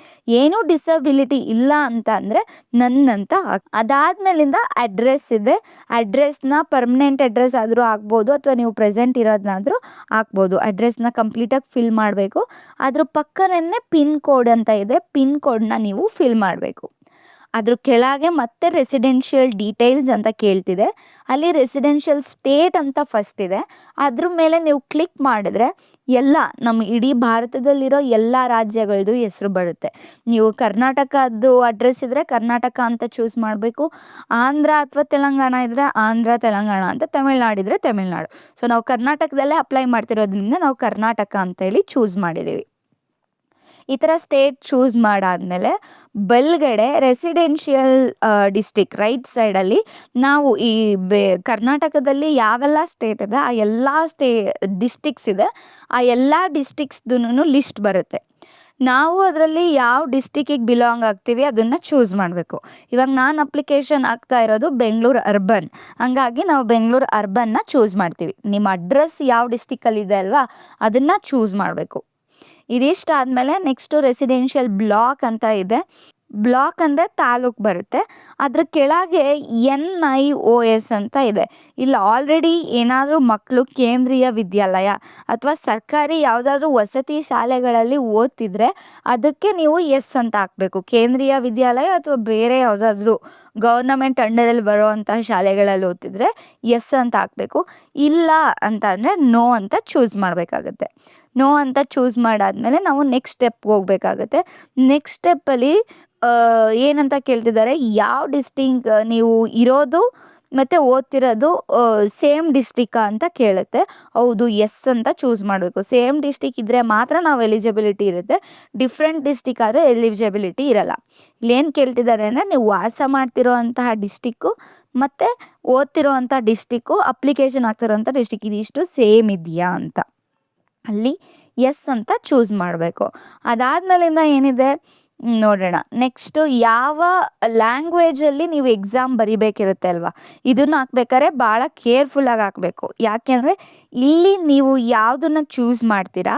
ಏನೂ ಡಿಸಬಿಲಿಟಿ ಇಲ್ಲ ಅಂತ ಅಂದರೆ ನನ್ನಂತ. ಅದಾದಮೇಲಿಂದ ಅಡ್ರೆಸ್ ಇದೆ, ಅಡ್ರೆಸ್ನ ಪರ್ಮನೆಂಟ್ ಅಡ್ರೆಸ್ ಆದರೂ ಆಗ್ಬೋದು ಅಥವಾ ನೀವು ಪ್ರೆಸೆಂಟ್ ಇರೋದನ್ನಾದರೂ ಹಾಕ್ಬೋದು. ಅಡ್ರೆಸ್ನ ಕಂಪ್ಲೀಟಾಗಿ ಫಿಲ್ ಮಾಡಬೇಕು. ಅದ್ರ ಪಕ್ಕನೇ ಪಿನ್ ಕೋಡ್ ಅಂತ ಇದೆ, ಪಿನ್ ಕೋಡ್ನ ನೀವು ಫಿಲ್ ಮಾಡಬೇಕು. ಅದ್ರ ಕೆಳಗೆ ಮತ್ತೆ ರೆಸಿಡೆನ್ಷಿಯಲ್ ಡೀಟೇಲ್ಸ್ ಅಂತ ಕೇಳ್ತಿದೆ, ಅಲ್ಲಿ ರೆಸಿಡೆನ್ಷಿಯಲ್ ಸ್ಟೇಟ್ ಅಂತ ಫಸ್ಟ್ ಇದೆ. ಅದ್ರ ಮೇಲೆ ನೀವು ಕ್ಲಿಕ್ ಮಾಡಿದ್ರೆ ಎಲ್ಲ ನಮ್ಮ ಇಡೀ ಭಾರತದಲ್ಲಿರೋ ಎಲ್ಲ ರಾಜ್ಯಗಳದ್ದು ಹೆಸರು ಬರುತ್ತೆ. ನೀವು ಕರ್ನಾಟಕದ್ದು ಅಡ್ರೆಸ್ ಇದ್ದರೆ ಕರ್ನಾಟಕ ಅಂತ ಚೂಸ್ ಮಾಡಬೇಕು. ಆಂಧ್ರ ಅಥವಾ ತೆಲಂಗಾಣ ಇದ್ದರೆ ಆಂಧ್ರ ತೆಲಂಗಾಣ ಅಂತ, ತಮಿಳ್ನಾಡು ಇದ್ದರೆ ತಮಿಳ್ನಾಡು. ಸೊ ನಾವು ಕರ್ನಾಟಕದಲ್ಲೇ ಅಪ್ಲೈ ಮಾಡ್ತಿರೋದ್ರಿಂದ ನಾವು ಕರ್ನಾಟಕ ಅಂತ ಹೇಳಿ ಚೂಸ್ ಮಾಡಿದ್ದೀವಿ. ಈ ಥರ ಸ್ಟೇಟ್ ಚೂಸ್ ಮಾಡಾದಮೇಲೆ ಬಲ್ಗಡೆ ರೆಸಿಡೆನ್ಷಿಯಲ್ ಡಿಸ್ಟಿಕ್ ರೈಟ್ ಸೈಡಲ್ಲಿ ನಾವು ಈ ಕರ್ನಾಟಕದಲ್ಲಿ ಯಾವೆಲ್ಲ ಸ್ಟೇಟ್ ಇದೆ ಆ ಎಲ್ಲ ಡಿಸ್ಟಿಕ್ಸ್ ಇದೆ, ಆ ಎಲ್ಲ ಡಿಸ್ಟಿಕ್ಸ್ದು ಲಿಸ್ಟ್ ಬರುತ್ತೆ. ನಾವು ಅದರಲ್ಲಿ ಯಾವ ಡಿಸ್ಟಿಕ್ಕಿಗೆ ಬಿಲಾಂಗ್ ಆಗ್ತೀವಿ ಅದನ್ನು ಚೂಸ್ ಮಾಡಬೇಕು. ಇವಾಗ ನಾನು ಅಪ್ಲಿಕೇಶನ್ ಆಗ್ತಾ ಇರೋದು ಬೆಂಗಳೂರು ಅರ್ಬನ್, ಹಂಗಾಗಿ ನಾವು ಬೆಂಗಳೂರು ಅರ್ಬನ್ನ ಚೂಸ್ ಮಾಡ್ತೀವಿ. ನಿಮ್ಮ ಅಡ್ರೆಸ್ ಯಾವ ಡಿಸ್ಟಿಕ್ಕಲ್ಲಿದೆ ಅಲ್ವಾ ಅದನ್ನು ಚೂಸ್ ಮಾಡಬೇಕು. ಇದಿಷ್ಟಾದಮೇಲೆ ನೆಕ್ಸ್ಟು ರೆಸಿಡೆನ್ಷಿಯಲ್ ಬ್ಲಾಕ್ ಅಂತ ಇದೆ. ಬ್ಲಾಕ್ ಅಂದರೆ ತಾಲೂಕು ಬರುತ್ತೆ. ಅದ್ರ ಕೆಳಗೆ NIOS ಅಂತ ಇದೆ. ಇಲ್ಲಿ ಆಲ್ರೆಡಿ ಏನಾದರೂ ಮಕ್ಕಳು ಕೇಂದ್ರೀಯ ವಿದ್ಯಾಲಯ ಅಥವಾ ಸರ್ಕಾರಿ ಯಾವುದಾದ್ರೂ ವಸತಿ ಶಾಲೆಗಳಲ್ಲಿ ಓದ್ತಿದ್ರೆ ಅದಕ್ಕೆ ನೀವು ಎಸ್ ಅಂತ ಹಾಕಬೇಕು. ಕೇಂದ್ರೀಯ ವಿದ್ಯಾಲಯ ಅಥವಾ ಬೇರೆ ಯಾವುದಾದ್ರೂ ಗೌರ್ನಮೆಂಟ್ ಅಂಡರಲ್ಲಿ ಬರೋವಂಥ ಶಾಲೆಗಳಲ್ಲಿ ಓದ್ತಿದ್ರೆ ಎಸ್ ಅಂತ ಹಾಕಬೇಕು. ಇಲ್ಲ ಅಂತ ಅಂದರೆ ನೋ ಅಂತ ಚೂಸ್ ಮಾಡಬೇಕಾಗತ್ತೆ. ನೋ ಅಂತ ಚೂಸ್ ಮಾಡಾದಮೇಲೆ ನಾವು ನೆಕ್ಸ್ಟ್ ಸ್ಟೆಪ್ಗೆ ಹೋಗಬೇಕಾಗತ್ತೆ. ನೆಕ್ಸ್ಟ್ ಸ್ಟೆಪ್ಪಲ್ಲಿ ಏನಂತ ಕೇಳ್ತಿದ್ದಾರೆ, ಯಾವ ಡಿಸ್ಟಿಕ್ ನೀವು ಇರೋದು ಮತ್ತು ಓದ್ತಿರೋದು ಸೇಮ್ ಡಿಸ್ಟಿಕ್ಕಾ ಅಂತ ಕೇಳುತ್ತೆ. ಹೌದು, ಎಸ್ ಅಂತ ಚೂಸ್ ಮಾಡಬೇಕು. ಸೇಮ್ ಡಿಸ್ಟಿಕ್ ಇದ್ದರೆ ಮಾತ್ರ ನಾವು ಎಲಿಜಿಬಿಲಿಟಿ ಇರುತ್ತೆ, ಡಿಫ್ರೆಂಟ್ ಡಿಸ್ಟಿಕ್ ಆದರೆ ಎಲಿಜಿಬಿಲಿಟಿ ಇರಲ್ಲ. ಇಲ್ಲೇನು ಕೇಳ್ತಿದ್ದಾರೆ ಅಂದರೆ ನೀವು ವಾಸ ಮಾಡ್ತಿರೋ ಅಂತಹ ಡಿಸ್ಟಿಕ್ಕು ಮತ್ತು ಓದ್ತಿರೋ ಅಂಥ ಡಿಸ್ಟಿಕ್ಕು, ಅಪ್ಲಿಕೇಶನ್ ಆಗ್ತಿರೋಂಥ ಡಿಸ್ಟಿಕ್ ಇದಿಷ್ಟು ಸೇಮ್ ಇದೆಯಾ ಅಂತ ಅಲ್ಲಿ ಎಸ್ ಅಂತ ಚೂಸ್ ಮಾಡಬೇಕು. ಅದಾದಮೇಲಿಂದ ಏನಿದೆ ನೋಡೋಣ. ನೆಕ್ಸ್ಟು ಯಾವ ಲ್ಯಾಂಗ್ವೇಜಲ್ಲಿ ನೀವು ಎಕ್ಸಾಮ್ ಬರಿಬೇಕಿರುತ್ತೆ ಅಲ್ವಾ, ಇದನ್ನು ಹಾಕ್ಬೇಕಾದ್ರೆ ಭಾಳ ಕೇರ್ಫುಲ್ಲಾಗಿ ಹಾಕಬೇಕು. ಯಾಕೆಂದರೆ ಇಲ್ಲಿ ನೀವು ಯಾವುದನ್ನು ಚೂಸ್ ಮಾಡ್ತೀರಾ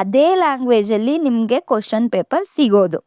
ಅದೇ ಲ್ಯಾಂಗ್ವೇಜಲ್ಲಿ ನಿಮಗೆ ಕ್ವಶನ್ ಪೇಪರ್ ಸಿಗೋದು.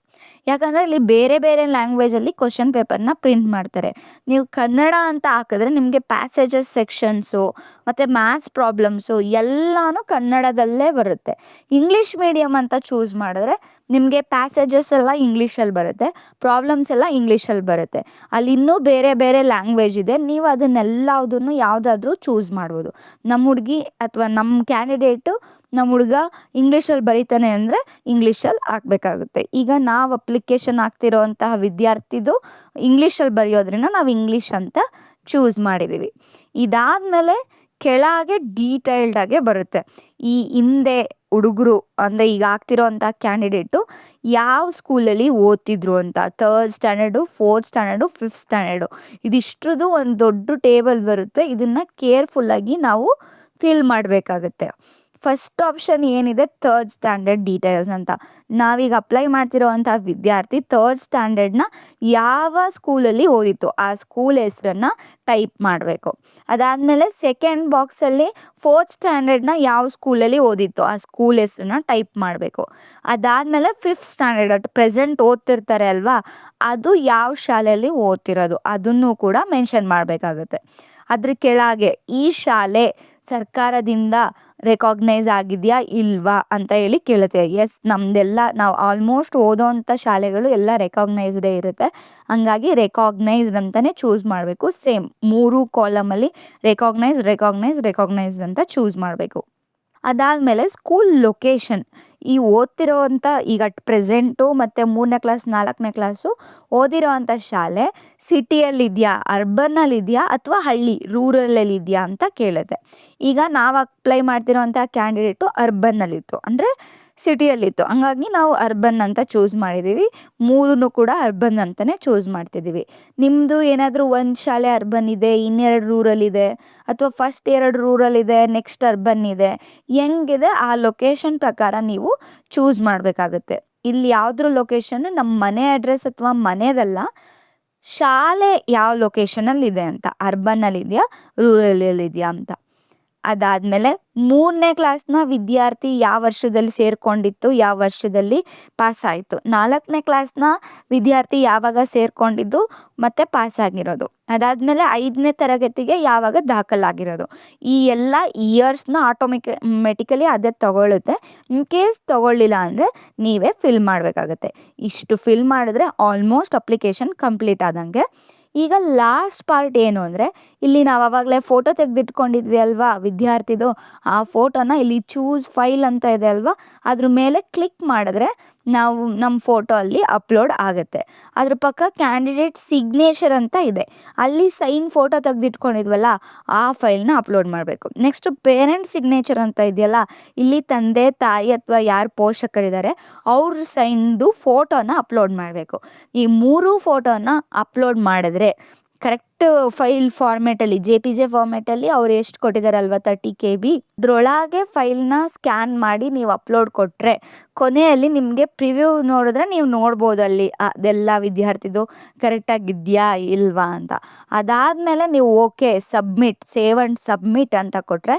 ಯಾಕಂದರೆ ಇಲ್ಲಿ ಬೇರೆ ಬೇರೆ ಲ್ಯಾಂಗ್ವೇಜಲ್ಲಿ ಕ್ವಶನ್ ಪೇಪರ್ನ ಪ್ರಿಂಟ್ ಮಾಡ್ತಾರೆ. ನೀವು ಕನ್ನಡ ಅಂತ ಹಾಕಿದ್ರೆ ನಿಮಗೆ ಪ್ಯಾಸೇಜಸ್ ಸೆಕ್ಷನ್ಸು ಮತ್ತು ಮ್ಯಾಥ್ಸ್ ಪ್ರಾಬ್ಲಮ್ಸು ಎಲ್ಲನೂ ಕನ್ನಡದಲ್ಲೇ ಬರುತ್ತೆ. ಇಂಗ್ಲೀಷ್ ಮೀಡಿಯಮ್ ಅಂತ ಚೂಸ್ ಮಾಡಿದ್ರೆ ನಿಮಗೆ ಪ್ಯಾಸೇಜಸ್ ಎಲ್ಲ ಇಂಗ್ಲೀಷಲ್ಲಿ ಬರುತ್ತೆ, ಪ್ರಾಬ್ಲಮ್ಸ್ ಎಲ್ಲ ಇಂಗ್ಲೀಷಲ್ಲಿ ಬರುತ್ತೆ. ಅಲ್ಲಿ ಇನ್ನೂ ಬೇರೆ ಬೇರೆ ಲ್ಯಾಂಗ್ವೇಜ್ ಇದೆ, ನೀವು ಅದನ್ನೆಲ್ಲದನ್ನು ಯಾವುದಾದ್ರೂ ಚೂಸ್ ಮಾಡ್ಬೋದು. ನಮ್ಮ ಹುಡುಗಿ ಅಥವಾ ನಮ್ಮ ಕ್ಯಾಂಡಿಡೇಟು ನಮ್ಮ ಹುಡುಗ ಇಂಗ್ಲೀಷಲ್ಲಿ ಬರೀತಾನೆ ಅಂದರೆ ಇಂಗ್ಲೀಷಲ್ಲಿ ಹಾಕಬೇಕಾಗುತ್ತೆ. ಈಗ ನಾವು ಅಪ್ಲಿಕೇಶನ್ ಹಾಕ್ತಿರೋ ಅಂತಹ ವಿದ್ಯಾರ್ಥಿದು ಇಂಗ್ಲೀಷಲ್ಲಿ ಬರೆಯೋದ್ರಿಂದ ನಾವು ಇಂಗ್ಲೀಷ್ ಅಂತ ಚೂಸ್ ಮಾಡಿದ್ದೀವಿ. ಇದಾದಮೇಲೆ ಕೆಳಗೆ ಡೀಟೇಲ್ಡಾಗೆ ಬರುತ್ತೆ. ಈ ಹಿಂದೆ ಹುಡುಗರು ಅಂದರೆ ಈಗ ಆಗ್ತಿರೋ ಅಂಥ ಕ್ಯಾಂಡಿಡೇಟು ಯಾವ ಸ್ಕೂಲಲ್ಲಿ ಓದ್ತಿದ್ರು ಅಂತ, 3rd standard, 4th standard, 5th standard, ಇದಿಷ್ಟ್ರದ್ದು ಒಂದು ದೊಡ್ಡ ಟೇಬಲ್ ಬರುತ್ತೆ. ಇದನ್ನು ಕೇರ್ಫುಲ್ಲಾಗಿ ನಾವು ಫಿಲ್ ಮಾಡಬೇಕಾಗತ್ತೆ. ಫಸ್ಟ್ ಆಪ್ಷನ್ ಏನಿದೆ 3rd ಸ್ಟ್ಯಾಂಡರ್ಡ್ ಡೀಟೇಲ್ಸ್ ಅಂತ. ನಾವೀಗ ಅಪ್ಲೈ ಮಾಡ್ತಿರೋ ಅಂಥ ವಿದ್ಯಾರ್ಥಿ 3rd ಸ್ಟ್ಯಾಂಡರ್ಡ್ನ ಯಾವ ಸ್ಕೂಲಲ್ಲಿ ಓದಿತ್ತು ಆ ಸ್ಕೂಲ್ ಹೆಸರನ್ನು ಟೈಪ್ ಮಾಡಬೇಕು. ಅದಾದಮೇಲೆ ಸೆಕೆಂಡ್ ಬಾಕ್ಸಲ್ಲಿ 4th ಸ್ಟ್ಯಾಂಡರ್ಡ್ನ ಯಾವ ಸ್ಕೂಲಲ್ಲಿ ಓದಿತ್ತು ಆ ಸ್ಕೂಲ್ ಹೆಸರನ್ನ ಟೈಪ್ ಮಾಡಬೇಕು. ಅದಾದಮೇಲೆ 5th ಸ್ಟ್ಯಾಂಡರ್ಡ್ ಪ್ರೆಸೆಂಟ್ ಓದ್ತಿರ್ತಾರೆ ಅಲ್ವಾ, ಅದು ಯಾವ ಶಾಲೆಯಲ್ಲಿ ಓದ್ತಿರೋದು ಅದನ್ನು ಕೂಡ ಮೆನ್ಷನ್ ಮಾಡಬೇಕಾಗುತ್ತೆ. ಅದ್ರ ಕೆಳಗೆ ಈ ಶಾಲೆ ಸರ್ಕಾರದಿಂದ ರೆಕಾಗ್ನೈಸ್ ಆಗಿದೆಯಾ ಇಲ್ವಾ ಅಂತ ಹೇಳಿ ಕೇಳುತ್ತೆ. ಎಸ್, ನಮ್ಮದೆಲ್ಲ ನಾವು ಆಲ್ಮೋಸ್ಟ್ ಓದೋವಂಥ ಶಾಲೆಗಳು ಎಲ್ಲ ರೆಕಾಗ್ನೈಸ್ಡೇ ಇರುತ್ತೆ, ಹಂಗಾಗಿ ರೆಕಾಗ್ನೈಸ್ಡ್ ಅಂತಲೇ ಚೂಸ್ ಮಾಡಬೇಕು. ಸೇಮ್ 3 ಕಾಲಮಲ್ಲಿ ರೆಕಾಗ್ನೈಸ್ಡ್ ಅಂತ ಚೂಸ್ ಮಾಡಬೇಕು. ಅದಾದಮೇಲೆ ಸ್ಕೂಲ್ ಲೊಕೇಶನ್, ಈ ಓದ್ತಿರೋವಂಥ ಈಗ ಪ್ರೆಸೆಂಟು ಮತ್ತು 3ನೇ ಕ್ಲಾಸ್ 4ನೇ ಕ್ಲಾಸು ಓದಿರೋ ಅಂಥ ಶಾಲೆ ಸಿಟಿಯಲ್ಲಿದೆಯಾ, ಅರ್ಬನ್ನಲ್ಲಿದೆಯಾ ಅಥವಾ ರೂರಲಲ್ಲಿದೆಯಾ ಅಂತ ಕೇಳುತ್ತೆ. ಈಗ ನಾವು ಅಪ್ಲೈ ಮಾಡ್ತಿರೋ ಅಂಥ ಕ್ಯಾಂಡಿಡೇಟು ಅರ್ಬನ್ನಲ್ಲಿತ್ತು, ಅಂದರೆ ಸಿಟಿಯಲ್ಲಿತ್ತು, ಹಂಗಾಗಿ ನಾವು ಅರ್ಬನ್ ಅಂತ ಚೂಸ್ ಮಾಡಿದ್ದೀವಿ. 3 ಕೂಡ ಅರ್ಬನ್ ಅಂತಲೇ ಚೂಸ್ ಮಾಡ್ತಿದ್ದೀವಿ. ನಿಮ್ಮದು ಏನಾದರೂ ಒಂದು ಶಾಲೆ ಅರ್ಬನ್ ಇದೆ, ಇನ್ನೆರಡು ರೂರಲ್ ಇದೆ, ಅಥವಾ ಫಸ್ಟ್ 2 ರೂರಲ್ ಇದೆ, ನೆಕ್ಸ್ಟ್ ಅರ್ಬನ್ ಇದೆ, ಹೆಂಗಿದೆ ಆ ಲೊಕೇಶನ್ ಪ್ರಕಾರ ನೀವು ಚೂಸ್ ಮಾಡಬೇಕಾಗುತ್ತೆ. ಇಲ್ಲಿ ಯಾವುದ್ರ ಲೊಕೇಶನ್ ನಮ್ಮ ಮನೆ ಅಡ್ರೆಸ್ ಅಥವಾ ಮನೆಯದಲ್ಲ, ಶಾಲೆ ಯಾವ ಲೊಕೇಶನಲ್ಲಿದೆ ಅಂತ, ಅರ್ಬನ್ನಲ್ಲಿದೆಯಾ ರೂರಲಲ್ಲಿದೆಯಾ ಅಂತ. ಅದಾದಮೇಲೆ 3ನೇ ಕ್ಲಾಸ್ನ ವಿದ್ಯಾರ್ಥಿ ಯಾವ ವರ್ಷದಲ್ಲಿ ಸೇರಿಕೊಂಡಿತ್ತು, ಯಾವ ವರ್ಷದಲ್ಲಿ ಪಾಸಾಯಿತು. 4ನೇ ಕ್ಲಾಸ್ನ ವಿದ್ಯಾರ್ಥಿ ಯಾವಾಗ ಸೇರಿಕೊಂಡಿದ್ದು ಮತ್ತು ಪಾಸಾಗಿರೋದು. ಅದಾದಮೇಲೆ 5ನೇ ತರಗತಿಗೆ ಯಾವಾಗ ದಾಖಲಾಗಿರೋದು. ಈ ಎಲ್ಲ ಇಯರ್ಸ್ನ ಮೆಟಿಕಲಿ ಅದೇ ತಗೊಳ್ಳುತ್ತೆ. ಇನ್ ಕೇಸ್ ತಗೊಳ್ಳಿಲ್ಲ ಅಂದರೆ ನೀವೇ ಫಿಲ್ ಮಾಡಬೇಕಾಗತ್ತೆ. ಇಷ್ಟು ಫಿಲ್ ಮಾಡಿದ್ರೆ ಆಲ್ಮೋಸ್ಟ್ ಅಪ್ಲಿಕೇಶನ್ ಕಂಪ್ಲೀಟ್ ಆದಂಗೆ. ಈಗ ಲಾಸ್ಟ್ ಪಾರ್ಟ್ ಏನು ಅಂದರೆ, ಇಲ್ಲಿ ನಾವು ಆವಾಗಲೇ ಫೋಟೋ ತೆಗೆದಿಟ್ಕೊಂಡಿದ್ವಿ ಅಲ್ವಾ ವಿದ್ಯಾರ್ಥಿದು, ಆ ಫೋಟೋನ ಇಲ್ಲಿ ಚೂಸ್ ಫೈಲ್ ಅಂತ ಇದೆ ಅಲ್ವಾ, ಅದ್ರ ಮೇಲೆ ಕ್ಲಿಕ್ ಮಾಡಿದ್ರೆ ನಾವು ನಮ್ಮ ಫೋಟೋ ಅಲ್ಲಿ ಅಪ್ಲೋಡ್ ಆಗುತ್ತೆ. ಅದ್ರ ಪಕ್ಕ ಕ್ಯಾಂಡಿಡೇಟ್ ಸಿಗ್ನೇಚರ್ ಅಂತ ಇದೆ, ಅಲ್ಲಿ ಸೈನ್ ಫೋಟೋ ತೆಗೆದಿಟ್ಕೊಂಡಿದ್ವಲ್ಲ ಆ ಫೈಲ್ನ ಅಪ್ಲೋಡ್ ಮಾಡಬೇಕು. ನೆಕ್ಸ್ಟ್ ಪೇರೆಂಟ್ ಸಿಗ್ನೇಚರ್ ಅಂತ ಇದೆಯಲ್ಲ, ಇಲ್ಲಿ ತಂದೆ ತಾಯಿ ಅಥವಾ ಯಾರು ಪೋಷಕರಿದ್ದಾರೆ ಅವ್ರ ಸೈನ್ದು ಫೋಟೋನ ಅಪ್ಲೋಡ್ ಮಾಡಬೇಕು. ಈ 3 ಫೋಟೋನ ಅಪ್ಲೋಡ್ ಮಾಡಿದ್ರೆ ಕರೆಕ್ಟ್ ಫೈಲ್ ಫಾರ್ಮೇಟಲ್ಲಿ JPG ಫಾರ್ಮೇಟಲ್ಲಿ ಅವ್ರು ಎಷ್ಟು ಕೊಟ್ಟಿದ್ದಾರಲ್ವ 30 KB, ಅದರೊಳಗೆ ಫೈಲ್ನ ಸ್ಕ್ಯಾನ್ ಮಾಡಿ ನೀವು ಅಪ್ಲೋಡ್ ಕೊಟ್ಟರೆ ಕೊನೆಯಲ್ಲಿ ನಿಮಗೆ ಪ್ರಿವ್ಯೂ ನೋಡಿದ್ರೆ ನೀವು ನೋಡ್ಬೋದು ಅಲ್ಲಿ ಅದೆಲ್ಲ ವಿದ್ಯಾರ್ಥಿದು ಕರೆಕ್ಟಾಗಿದೆಯಾ ಇಲ್ವಾ ಅಂತ. ಅದಾದಮೇಲೆ ನೀವು ಓಕೆ ಸೇವ್ ಆ್ಯಂಡ್ ಸಬ್ಮಿಟ್ ಅಂತ ಕೊಟ್ಟರೆ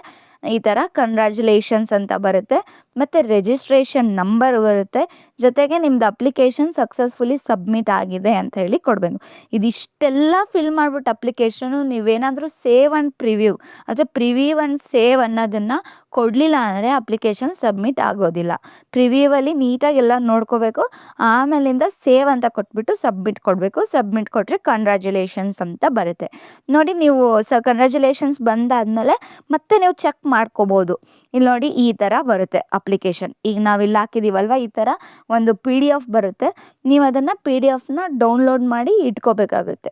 ಈ ಥರ ಕಂಗ್ರ್ಯಾಚುಲೇಷನ್ಸ್ ಅಂತ ಬರುತ್ತೆ, ಮತ್ತು ರಿಜಿಸ್ಟ್ರೇಷನ್ ನಂಬರ್ ಬರುತ್ತೆ, ಜೊತೆಗೆ ನಿಮ್ಮದು ಅಪ್ಲಿಕೇಶನ್ ಸಕ್ಸಸ್ಫುಲಿ ಸಬ್ಮಿಟ್ ಆಗಿದೆ ಅಂತ ಹೇಳಿ ಕೊಡಬೇಕು. ಇದಿಷ್ಟೆಲ್ಲ ಫಿಲ್ ಮಾಡಿಬಿಟ್ಟು ಅಪ್ಲಿಕೇಶನು ನೀವೇನಾದರೂ ಸೇವ್ ಆ್ಯಂಡ್ ಪ್ರಿವ್ಯೂ ಅಥವಾ ಪ್ರಿವ್ಯೂ ಆ್ಯಂಡ್ ಸೇವ್ ಅನ್ನೋದನ್ನು ಕೊಡಲಿಲ್ಲ ಅಂದರೆ ಅಪ್ಲಿಕೇಶನ್ ಸಬ್ಮಿಟ್ ಆಗೋದಿಲ್ಲ. ಪ್ರಿವ್ಯೂವಲ್ಲಿ ನೀಟಾಗಿ ಎಲ್ಲ ನೋಡ್ಕೋಬೇಕು, ಆಮೇಲಿಂದ ಸೇವ್ ಅಂತ ಕೊಟ್ಬಿಟ್ಟು ಸಬ್ಮಿಟ್ ಕೊಡಬೇಕು. ಸಬ್ಮಿಟ್ ಕೊಟ್ಟರೆ ಕಂಗ್ರ್ಯಾಚುಲೇಷನ್ಸ್ ಅಂತ ಬರುತ್ತೆ. ನೋಡಿ, ನೀವು ಕಂಗ್ರ್ಯಾಚುಲೇಷನ್ಸ್ ಬಂದಾದಮೇಲೆ ಮತ್ತೆ ನೀವು ಚೆಕ್ ಮಾಡ್ಕೋಬೋದು. ಇಲ್ಲಿ ನೋಡಿ ಈ ಥರ ಬರುತ್ತೆ ಅಪ್ಲಿಕೇಶನ್. ಈಗ ನಾವಿಲ್ಲಿ ಹಾಕಿದ್ದೀವಲ್ವ, ಈ ಥರ ಒಂದು PDF ಬರುತ್ತೆ. ನೀವು ಅದನ್ನು PDFನ ಡೌನ್ಲೋಡ್ ಮಾಡಿ ಇಟ್ಕೋಬೇಕಾಗುತ್ತೆ.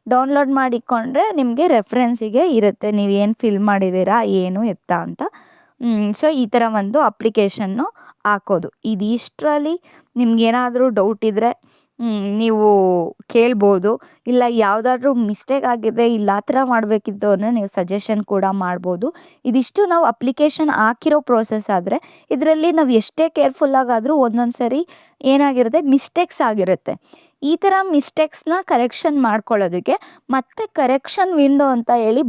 ಡೌನ್ಲೋಡ್ ಮಾಡಿ ಇಟ್ಕೊಂಡ್ರೆ ನಿಮಗೆ ರೆಫರೆನ್ಸಿಗೆ ಇರುತ್ತೆ, ನೀವು ಏನು ಫಿಲ್ ಮಾಡಿದ್ದೀರಾ ಏನು ಎತ್ತ ಅಂತ. ಸೊ ಈ ಥರ ಒಂದು ಅಪ್ಲಿಕೇಶನ್ನು ಹಾಕೋದು. ಇದಿಷ್ಟರಲ್ಲಿ ನಿಮ್ಗೇನಾದರೂ ಡೌಟ್ ಇದ್ದರೆ ನೀವು ಕೇಳ್ಬೋದು. ಇಲ್ಲ ಯಾವುದಾದ್ರೂ ಮಿಸ್ಟೇಕ್ ಆಗಿದೆ, ಇಲ್ಲ ಆ ಥರ ಮಾಡಬೇಕಿತ್ತು ಅಂದರೆ ನೀವು ಸಜೆಷನ್ ಕೂಡ ಮಾಡ್ಬೋದು. ಇದಿಷ್ಟು ನಾವು ಅಪ್ಲಿಕೇಶನ್ ಹಾಕಿರೋ ಪ್ರೋಸೆಸ್ ಆದರೆ, ಇದರಲ್ಲಿ ನಾವು ಎಷ್ಟೇ ಕೇರ್ಫುಲ್ಲಾಗಾದರೂ ಒಂದೊಂದು ಸರಿ ಏನಾಗಿರುತ್ತೆ, ಮಿಸ್ಟೇಕ್ಸ್ ಆಗಿರುತ್ತೆ. ಈ ಥರ ಮಿಸ್ಟೇಕ್ಸ್ನ ಕರೆಕ್ಷನ್ ಮಾಡ್ಕೊಳ್ಳೋದಕ್ಕೆ ಮತ್ತೆ ಕರೆಕ್ಷನ್ ವಿಂಡೋ ಅಂತ ಹೇಳಿ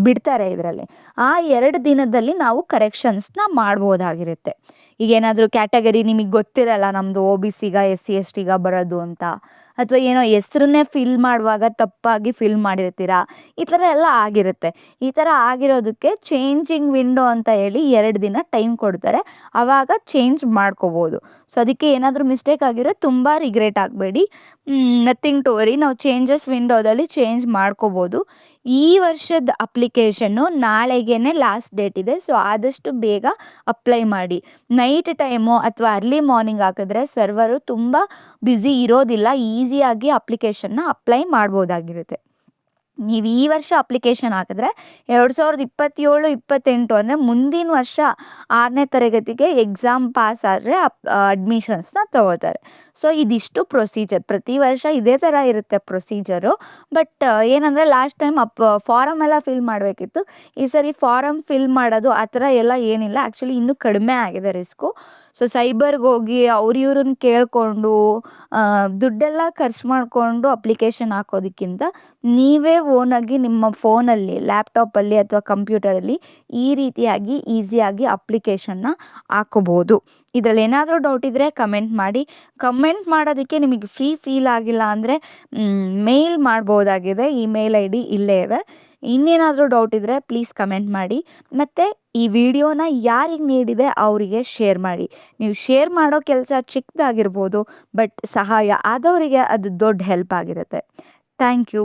ಬಿಡ್ತಾರೆ ಇದರಲ್ಲಿ. ಆ 2 ದಿನದಲ್ಲಿ ನಾವು ಕರೆಕ್ಷನ್ಸ್ನ ಮಾಡ್ಬೋದಾಗಿರುತ್ತೆ. ಈಗೇನಾದರೂ ಕ್ಯಾಟಗರಿ ನಿಮಗೆ ಗೊತ್ತಿರಲ್ಲ, ನಮ್ಮದು OBCಗ SC/STಗ ಬರೋದು ಅಂತ, ಅಥವಾ ಏನೋ ಹೆಸ್ರನ್ನೇ ಫಿಲ್ ಮಾಡುವಾಗ ತಪ್ಪಾಗಿ ಫಿಲ್ ಮಾಡಿರ್ತೀರಾ, ಈ ಥರ ಎಲ್ಲ ಆಗಿರುತ್ತೆ. ಈ ಥರ ಆಗಿರೋದಕ್ಕೆ ಚೇಂಜಿಂಗ್ ವಿಂಡೋ ಅಂತ ಹೇಳಿ 2 ದಿನ ಟೈಮ್ ಕೊಡ್ತಾರೆ, ಆವಾಗ ಚೇಂಜ್ ಮಾಡ್ಕೋಬೋದು. ಸೊ ಅದಕ್ಕೆ ಏನಾದರೂ ಮಿಸ್ಟೇಕ್ ಆಗಿದ್ರೆ ತುಂಬ ರಿಗ್ರೆಟ್ ಆಗಬೇಡಿ, ನಥಿಂಗ್ ಟು ವರಿ, ನಾವು ಚೇಂಜಸ್ ವಿಂಡೋದಲ್ಲಿ ಚೇಂಜ್ ಮಾಡ್ಕೋಬೋದು. ಈ ವರ್ಷದ ಅಪ್ಲಿಕೇಶನ್ನು ನಾಳೆಗೇ ಲಾಸ್ಟ್ ಡೇಟ್ ಇದೆ. ಸೊ ಆದಷ್ಟು ಬೇಗ ಅಪ್ಲೈ ಮಾಡಿ. ನೈಟ್ ಟೈಮು ಅಥವಾ ಅರ್ಲಿ ಮಾರ್ನಿಂಗ್ ಹಾಕಿದ್ರೆ ಸರ್ವರು ತುಂಬ ಬ್ಯುಸಿ ಇರೋದಿಲ್ಲ, ಈಸಿಯಾಗಿ ಅಪ್ಲಿಕೇಶನ್ನ ಅಪ್ಲೈ ಮಾಡ್ಬೋದಾಗಿರುತ್ತೆ. ನೀವು ಈ ವರ್ಷ ಅಪ್ಲಿಕೇಶನ್ ಹಾಕಿದ್ರೆ 2027-28 ಅಂದರೆ ಮುಂದಿನ ವರ್ಷ 6ನೇ ತರಗತಿಗೆ ಎಕ್ಸಾಮ್ ಪಾಸ್ ಆದರೆ ಅಡ್ಮಿಷನ್ಸ್ನ ತಗೋತಾರೆ. ಸೊ ಇದಿಷ್ಟು ಪ್ರೊಸೀಜರ್. ಪ್ರತಿ ವರ್ಷ ಇದೇ ಥರ ಇರುತ್ತೆ ಪ್ರೊಸೀಜರು. ಬಟ್ ಏನಂದರೆ ಲಾಸ್ಟ್ ಟೈಮ್ ಫಾರಮ್ ಎಲ್ಲ ಫಿಲ್ ಮಾಡಬೇಕಿತ್ತು, ಈ ಸರಿ ಫಾರಮ್ ಫಿಲ್ ಮಾಡೋದು ಆ ಥರ ಎಲ್ಲ ಏನಿಲ್ಲ. ಆ್ಯಕ್ಚುಲಿ ಇನ್ನೂ ಕಡಿಮೆ ಆಗಿದೆ ರಿಸ್ಕು. ಸೊ ಸೈಬರ್ಗೆ ಹೋಗಿ ಇವ್ರನ್ನ ಕೇಳಿಕೊಂಡು ದುಡ್ಡೆಲ್ಲ ಖರ್ಚು ಮಾಡಿಕೊಂಡು ಅಪ್ಲಿಕೇಶನ್ ಹಾಕೋದಕ್ಕಿಂತ ನೀವೇ ಓನಾಗಿ ನಿಮ್ಮ ಫೋನಲ್ಲಿ, ಲ್ಯಾಪ್ಟಾಪಲ್ಲಿ ಅಥವಾ ಕಂಪ್ಯೂಟರಲ್ಲಿ ಈ ರೀತಿಯಾಗಿ ಈಸಿಯಾಗಿ ಅಪ್ಲಿಕೇಶನ್ನ ಹಾಕೋಬೋದು. ಇದರಲ್ಲಿ ಏನಾದರೂ ಡೌಟ್ ಇದ್ದರೆ ಕಮೆಂಟ್ ಮಾಡಿ. ಕಮೆಂಟ್ ಮಾಡೋದಕ್ಕೆ ನಿಮಗೆ ಫ್ರೀ ಫೀಲ್ ಆಗಿಲ್ಲ ಅಂದರೆ ಮೇಲ್ ಮಾಡ್ಬೋದಾಗಿದೆ, ಈ ಮೇಲ್ ID ಇಲ್ಲೇ ಇದೆ. ಇನ್ನೇನಾದರೂ ಡೌಟ್ ಇದ್ದರೆ ಪ್ಲೀಸ್ ಕಮೆಂಟ್ ಮಾಡಿ. ಮತ್ತು ಈ ವಿಡಿಯೋನ ಯಾರಿಗೆ ನೀಡಿದೆ ಅವರಿಗೆ ಶೇರ್ ಮಾಡಿ. ನೀವು ಶೇರ್ ಮಾಡೋ ಕೆಲಸ ಚಿಕ್ಕದಾಗಿರ್ಬೋದು, ಬಟ್ ಸಹಾಯ ಆದವರಿಗೆ ಅದು ದೊಡ್ಡ ಹೆಲ್ಪ್ ಆಗಿರುತ್ತೆ. Thank you.